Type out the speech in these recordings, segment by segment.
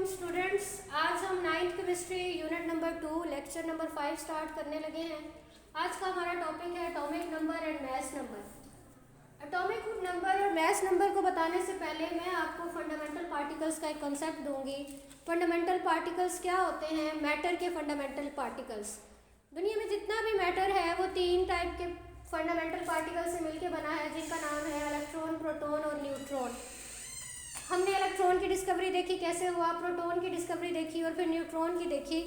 Students, आज हम ninth chemistry unit number 2 lecture number 5 start करने लगे हैं। आज का हमारा टॉपिक है atomic number and mass number. Atomic number और मास नंबर को बताने से पहले मैं आपको फंडामेंटल पार्टिकल्स का एक कॉन्सेप्ट दूंगी। फंडामेंटल पार्टिकल्स क्या होते हैं? मैटर के फंडामेंटल पार्टिकल्स। दुनिया में जितना भी मैटर है वो 3 टाइप के फंडामेंटल पार्टिकल से मिलकर बना है, जिनका नाम है इलेक्ट्रॉन, प्रोटॉन और न्यूट्रॉन। हमने इलेक्ट्रॉन की डिस्कवरी देखी कैसे हुआ, प्रोटॉन की डिस्कवरी देखी और फिर न्यूट्रॉन की देखी।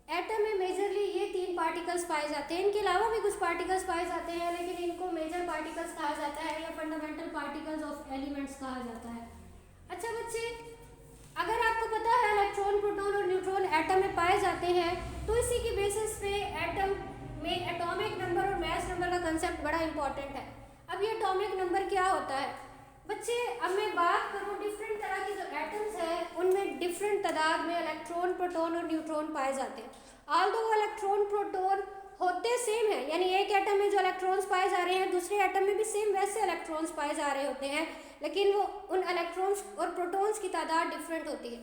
एटम में मेजरली ये 3 पार्टिकल्स पाए जाते हैं। इनके अलावा भी कुछ पार्टिकल्स पाए जाते हैं, लेकिन इनको मेजर पार्टिकल्स कहा जाता है या फंडामेंटल पार्टिकल्स ऑफ एलिमेंट्स कहा जाता है। अच्छा बच्चे, अगर आपको पता है इलेक्ट्रॉन, प्रोटॉन और न्यूट्रॉन एटम में पाए जाते हैं, तो इसी की बेसिस पे एटम में एटॉमिक नंबर और मास नंबर का कंसेप्ट बड़ा इंपॉर्टेंट है। अब ये एटॉमिक नंबर क्या होता है बच्चे? अब मैं बात करूँ, डिफरेंट तरह के जो एटम्स हैं उनमें डिफरेंट तादाद में इलेक्ट्रॉन, प्रोटॉन और न्यूट्रॉन पाए जाते हैं। ऑल्दो वो इलेक्ट्रॉन प्रोटॉन होते सेम है, यानी एक एटम में जो इलेक्ट्रॉन्स पाए जा रहे हैं दूसरे एटम में भी सेम वैसे इलेक्ट्रॉन्स पाए जा रहे होते हैं, लेकिन वो उन इलेक्ट्रॉन्स और प्रोटॉन्स की तादाद डिफरेंट होती है।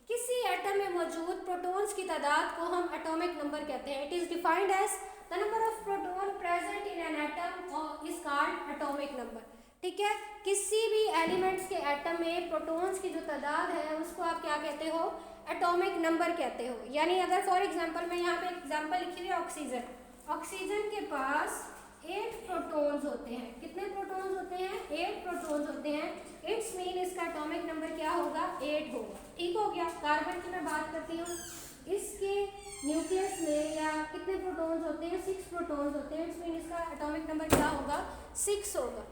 किसी एटम में मौजूद प्रोटॉन्स की तादाद को हम एटॉमिक नंबर कहते हैं। It is defined as the number of proton present in an atom और इज कॉल्ड एटॉमिक नंबर। ठीक है, किसी भी एलिमेंट्स के एटम में प्रोटॉन्स की जो तादाद है उसको आप क्या कहते हो? एटॉमिक नंबर कहते हो। यानी अगर फॉर एग्जांपल मैं यहाँ पे एग्जांपल लिखी हुई है ऑक्सीजन। ऑक्सीजन के पास 8 प्रोटॉन्स होते हैं। कितने प्रोटॉन्स होते हैं? 8 प्रोटॉन्स होते हैं। इट्स मीन इसका एटॉमिक नंबर क्या होगा? 8 होगा। ठीक हो गया। कार्बन की मैं बात करती हूँ, इसके न्यूक्लियस में या कितने प्रोटॉन्स होते हैं? 6 प्रोटॉन्स होते हैं। इट्स मीन इसका एटॉमिक नंबर क्या होगा? 6 होगा।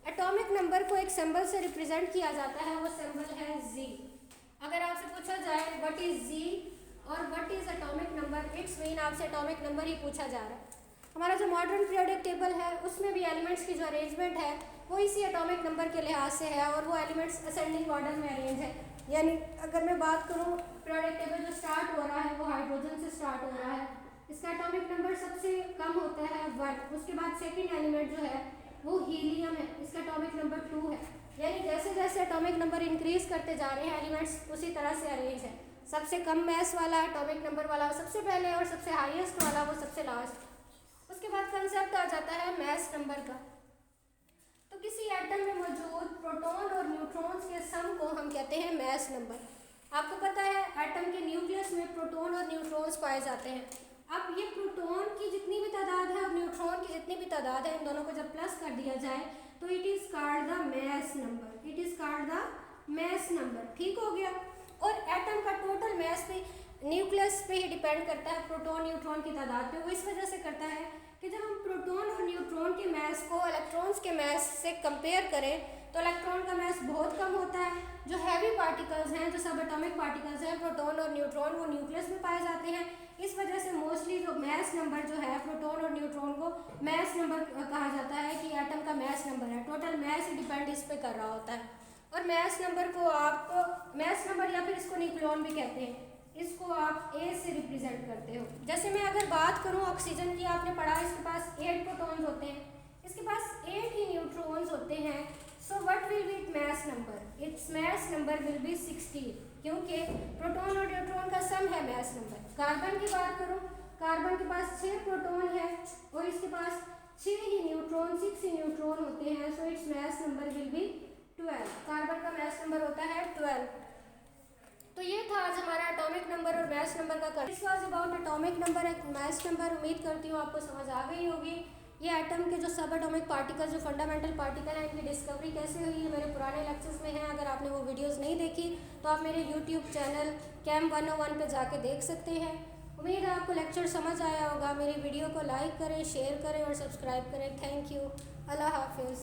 एटॉमिक नंबर को एक सिंबल से रिप्रेजेंट किया जाता है, वो सिंबल है Z। अगर आपसे पूछा जाए व्हाट इज Z और what is atomic number, it's mean आपसे एटॉमिक नंबर ही पूछा जा रहा है। हमारा जो मॉडर्न पीरियोडिक टेबल है उसमें भी एलिमेंट्स की जो अरेंजमेंट है वो इसी एटॉमिक नंबर के लिहाज से है, और वो एलिमेंट्स असेंडिंग ऑर्डर में अरेंज है। यानी अगर मैं बात करूँ, पीरियोडिक टेबल जो स्टार्ट हो रहा है वो हाइड्रोजन से स्टार्ट हो रहा है। इसका एटॉमिक नंबर सबसे कम होता है 1। उसके बाद सेकेंड एलिमेंट जो है वो हीलियम है, इसका एटॉमिक नंबर 2 है। यानी जैसे जैसे एटॉमिक नंबर इंक्रीज करते जा रहे हैं एलिमेंट्स उसी तरह से अरेंज है। सबसे कम मैस वाला एटॉमिक नंबर वाला सबसे पहले और सबसे हाईएस्ट वाला वो सबसे लास्ट। उसके बाद कंसेप्ट आ जाता है मैस नंबर का। तो किसी एटम में मौजूद प्रोटॉन और न्यूट्रॉन्स के सम को हम कहते हैं मैस नंबर। आपको पता है एटम के न्यूक्लियस में प्रोटॉन और न्यूट्रॉन्स पाए जाते हैं। अब ये प्रोटॉन की जितनी भी तादाद है और न्यूट्रॉन की जितनी भी तादाद है, इन दोनों को जब प्लस कर दिया जाए तो it is called the mass number. It is called the mass number. ठीक हो गया। और एटम का टोटल मास पे न्यूक्लियस पे ही डिपेंड करता है, प्रोटॉन न्यूट्रॉन की तादाद पे। वो इस वजह से करता है कि जब हम प्रोटॉन और न्यूट्रॉन के मास को इलेक्ट्रॉन्स के मास से कंपेयर करें तो इलेक्ट्रॉन का मास बहुत कम होता है। जो हैवी पार्टिकल्स हैं, जो सब एटॉमिक पार्टिकल्स हैं, प्रोटॉन और न्यूट्रॉन, वो न्यूक्लियस में पाए जाते हैं। इस वजह से मोस्टली जो मास नंबर जो है प्रोटॉन और न्यूट्रॉन को मास नंबर कहा जाता है कि एटम का मास नंबर है। टोटल मास ही डिपेंड इस पे कर रहा होता है। और मास नंबर को आप मास नंबर या फिर इसको न्यूक्लियन भी कहते हैं, इसको आप A से रिप्रेजेंट करते हो। जैसे मैं अगर बात करूँ ऑक्सीजन की, आपने पढ़ा इसके पास 8 प्रोटॉन्स होते हैं, इसके पास 8 ही न्यूट्रॉन्स होते हैं। So what will be it mass number? Its mass number will be 16, क्योंकि प्रोटॉन और न्यूट्रॉन का सम है मास नंबर। कार्बन की बात करूं, कार्बन के पास 6 प्रोटॉन है और इसके पास 6 ही न्यूट्रॉन, 6 ही न्यूट्रॉन होते हैं। So its mass number will be 12। Carbon का मास नंबर होता है 12। तो ये था आज हमारा एटॉमिक नंबर और मास नंबर का। This was about atomic number and mass number. उम्मीद करती हूँ आपको समझ आ गई होगी। ये एटम के जो सब एटॉमिक पार्टिकल, जो फंडामेंटल पार्टिकल हैं, इनकी डिस्कवरी कैसे हुई है मेरे पुराने लेक्चर्स में है। अगर आपने वो वीडियोस नहीं देखी तो आप मेरे यूट्यूब चैनल कैम 101 पे जाके देख सकते हैं। उम्मीद है आपको लेक्चर समझ आया होगा। मेरी वीडियो को लाइक करें, शेयर करें और सब्सक्राइब करें। Thank you. अल्लाह हाफिज़।